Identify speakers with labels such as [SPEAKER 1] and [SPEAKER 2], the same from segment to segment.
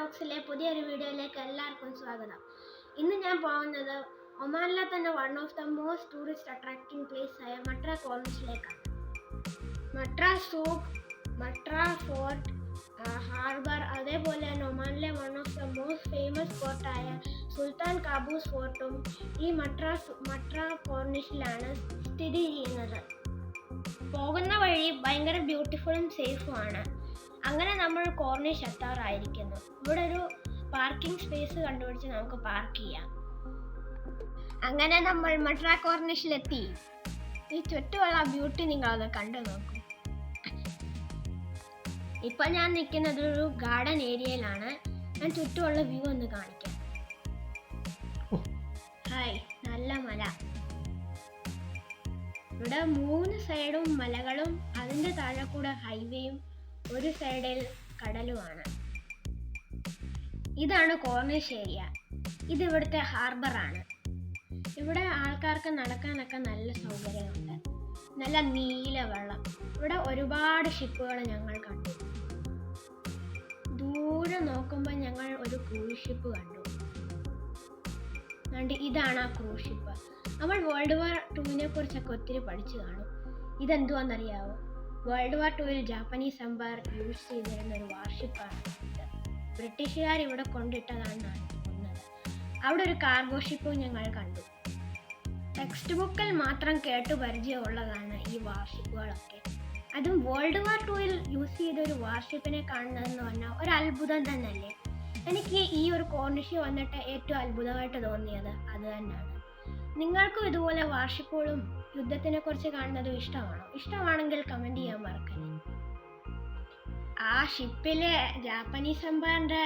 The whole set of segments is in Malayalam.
[SPEAKER 1] വ്ളോഗ്സിലെ പുതിയൊരു വീഡിയോയിലേക്ക് എല്ലാവർക്കും സ്വാഗതം. ഇന്ന് ഞാൻ പോകുന്നത് ഒമാനിലെ തന്നെ one of the most tourist attracting place ആയ മട്ര കോർണിഷിലേക്കാണ്. Mutrah Souq, Mutrah fort, harbour, അതേപോലെ തന്നെ ഒമാനിലെ one of the most famous ഫോർട്ടായ സുൽത്താൻ കാബൂസ് ഫോർട്ടും ഈ മട്ര കോർണിഷിലാണ് സ്ഥിതി ചെയ്യുന്നത്. പോകുന്ന വഴി ഭയങ്കര ബ്യൂട്ടിഫുള്ളും സേഫുമാണ്. അങ്ങനെ നമ്മൾ കോർണിഷ് എത്താറായിരിക്കുന്നു. ഇവിടെ ഒരു പാർക്കിംഗ് സ്പേസ് കണ്ടുപിടിച്ച് നമുക്ക് പാർക്ക് ചെയ്യാം. അങ്ങനെ നമ്മൾ മട്ര കോർണിഷിലെത്തി. ഈ ചുറ്റുമുള്ള ബ്യൂട്ടി നിങ്ങളൊന്ന് കണ്ടു നോക്കൂ. ഇപ്പൊ ഞാൻ നിൽക്കുന്നത് ഒരു ഗാർഡൻ ഏരിയയിലാണ്. ഞാൻ ചുറ്റുമുള്ള വ്യൂ ഒന്ന് കാണിക്കാം. ഹായ്, നല്ല മല. ഇവിടെ 3 സൈഡും മലകളും അതിൻ്റെ താഴെ കൂടെ ഹൈവേയും ഒരു സൈഡിൽ കടലുമാണ്. ഇതാണ് കോർണിഷ് ഏരിയ. ഇത് ഇവിടുത്തെ ഹാർബറാണ്. ഇവിടെ ആൾക്കാർക്ക് നടക്കാനൊക്കെ നല്ല സൗകര്യമുണ്ട്. നല്ല നീല വെള്ളം. ഇവിടെ ഒരുപാട് ഷിപ്പുകൾ ഞങ്ങൾ കണ്ടു. ദൂരെ നോക്കുമ്പോൾ ഞങ്ങൾ ഒരു ക്രൂസ് ഷിപ്പ് കണ്ടു. ഇതാണ് ആ ക്രൂസ് ഷിപ്പ്. നമ്മൾ വേൾഡ് വാർ 2 കുറിച്ചൊക്കെ ഒത്തിരി പഠിച്ചു കാണും. ഇതെന്തുവാണെന്നറിയാവോ? World war 2 Japanese empire use ചെയ്തിരുന്ന ഒരു വാർഷിപ്പാണ് ഇത്. ബ്രിട്ടീഷുകാർ ഇവിടെ കൊണ്ടിട്ടതാണെന്നാണ് തോന്നുന്നത്. അവിടെ ഒരു കാർഗോ ഷിപ്പും ഞങ്ങൾ കണ്ടു. ടെക്സ്റ്റ് ബുക്കിൽ മാത്രം കേട്ടു പരിചയമുള്ളതാണ് ഈ വാർഷിപ്പുകളൊക്കെ. അതും വേൾഡ് വാർ 2 യൂസ് ചെയ്ത ഒരു വാർഷിപ്പിനെ കാണുന്നതെന്ന് പറഞ്ഞാൽ ഒരു അത്ഭുതം തന്നെയല്ലേ. എനിക്ക് ഈ ഒരു കോർണിഷ് വന്നിട്ട് ഏറ്റവും അത്ഭുതമായിട്ട് തോന്നിയത് അത് തന്നെയാണ്. നിങ്ങൾക്കും ഇതുപോലെ വാർഷിപ്പുകളും യുദ്ധത്തിനെ കുറിച്ച് കാണുന്നത് ഇഷ്ടമാണോ? ഇഷ്ടമാണെങ്കിൽ കമന്റ് ചെയ്യാൻ മറക്കരുത്. ആ ഷിപ്പിലെ ജാപ്പനീസ് എംപയറിന്റെ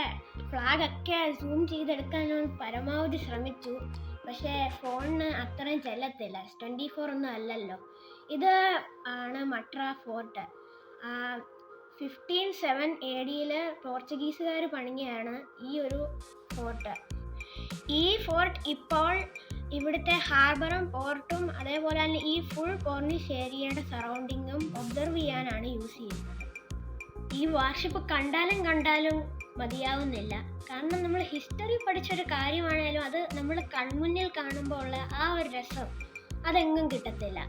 [SPEAKER 1] ഫ്ലാഗ് ഒക്കെ സൂം ചെയ്തെടുക്കാൻ ഞാൻ പരമാവധി ശ്രമിച്ചു. പക്ഷേ ഫോണിന് അത്രയും ചെല്ലത്തില്ല. 24 ഒന്നും അല്ലല്ലോ. ഇത് ആണ് മട്ര ഫോർട്ട്. 1507 AD പോർച്ചുഗീസുകാർ പണിഞ്ഞതാണ് ഈ ഒരു ഫോർട്ട്. ഈ ഫോർട്ട് ഇപ്പോൾ ഇവിടുത്തെ ഹാർബറും പോർട്ടും അതേപോലെ തന്നെ ഈ ഫുൾ കോർണിഷ് ഏരിയയുടെ സറൗണ്ടിങ്ങും ഒബ്സർവ് ചെയ്യാനാണ് യൂസ് ചെയ്യുന്നത്. ഈ വാർഷിപ്പ് കണ്ടാലും മതിയാവുന്നില്ല. കാരണം നമ്മൾ ഹിസ്റ്ററി പഠിച്ചൊരു കാര്യമാണേലും അത് നമ്മൾ കൺമുന്നിൽ കാണുമ്പോൾ ഉള്ള ആ ഒരു രസം അതെങ്ങും കിട്ടത്തില്ല.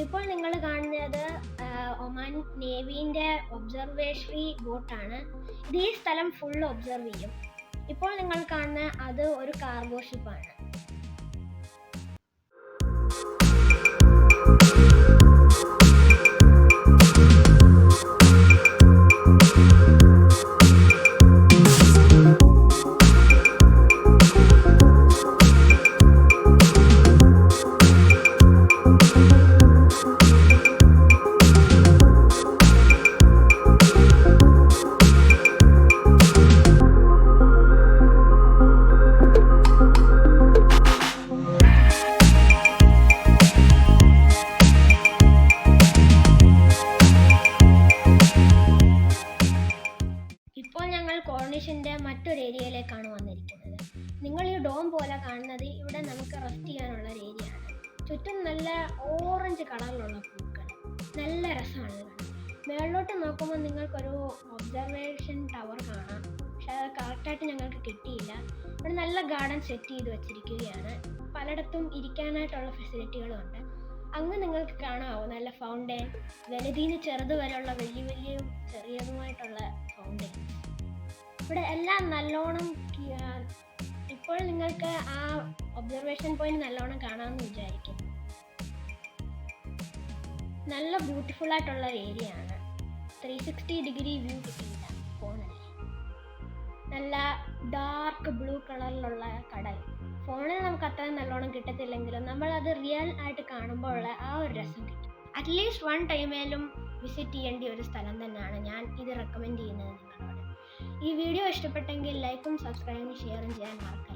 [SPEAKER 1] ഇപ്പോൾ നിങ്ങൾ കാണുന്നത് ഒമാൻ നേവീൻ്റെ ഒബ്സർവേഷറി ബോട്ടാണ്. ഇത് ഈ സ്ഥലം ഫുൾ ഒബ്സർവ് ചെയ്യും. ഇപ്പോൾ നിങ്ങൾ കാണുന്ന അത് ഒരു കാർഗോ ഷിപ്പാണ്. കോർണിഷിൻ്റെ മറ്റൊരു ഏരിയയിലേക്കാണ് വന്നിരിക്കുന്നത്. നിങ്ങൾ ഈ ഡോം പോലെ കാണുന്നത് ഇവിടെ നമുക്ക് റെസ്റ്റ് ചെയ്യാനുള്ള ഒരു ഏരിയയാണ്. ചുറ്റും നല്ല ഓറഞ്ച് കളറിലുള്ള പൂക്കൾ. നല്ല രസമാണ് ഇത് കാണാൻ. മേളിലോട്ട് നോക്കുമ്പോൾ നിങ്ങൾക്കൊരു ഒബ്സർവേഷൻ ടവർ കാണാം. പക്ഷെ അത് കറക്റ്റായിട്ട് ഞങ്ങൾക്ക് കിട്ടിയില്ല. ഇവിടെ നല്ല ഗാർഡൻ സെറ്റ് ചെയ്ത് വെച്ചിരിക്കുകയാണ്. പലയിടത്തും ഇരിക്കാനായിട്ടുള്ള ഫെസിലിറ്റികളും ഉണ്ട്. അങ്ങ് നിങ്ങൾക്ക് കാണാമോ നല്ല ഫൗണ്ടെയിൻ. വലുതിന് ചെറുത് വരെയുള്ള വലിയ ചെറിയതുമായിട്ടുള്ള ഫൗണ്ടെയിൻ. ഇവിടെ എല്ലാം നല്ലോണം ഇപ്പോൾ നിങ്ങൾക്ക് ആ ഒബ്സർവേഷൻ പോയിന്റ് നല്ലോണം കാണാമെന്ന് വിചാരിക്കും. നല്ല ബ്യൂട്ടിഫുൾ ആയിട്ടുള്ള ഏരിയ ആണ്. 360 ഡിഗ്രി വ്യൂ കിട്ടിയില്ല ഫോണിൽ. നല്ല ഡാർക്ക് ബ്ലൂ കളറിലുള്ള കടൽ. ഫോണിൽ നമുക്ക് അത്രയും നല്ലോണം കിട്ടത്തില്ലെങ്കിലും നമ്മളത് റിയൽ ആയിട്ട് കാണുമ്പോൾ ഉള്ള ആ ഒരു രസം കിട്ടും. അറ്റ്ലീസ്റ്റ് 1 ടൈമേലും വിസിറ്റ് ചെയ്യേണ്ട ഒരു സ്ഥലം തന്നെയാണ് ഞാൻ ഇത് റെക്കമെൻഡ് ചെയ്യുന്നത് നിങ്ങളോട്. ഈ വീഡിയോ ഇഷ്ടപ്പെട്ടെങ്കിൽ ലൈക്കും സബ്സ്ക്രൈബും ഷെയറും ചെയ്യാൻ മറക്കരുത്.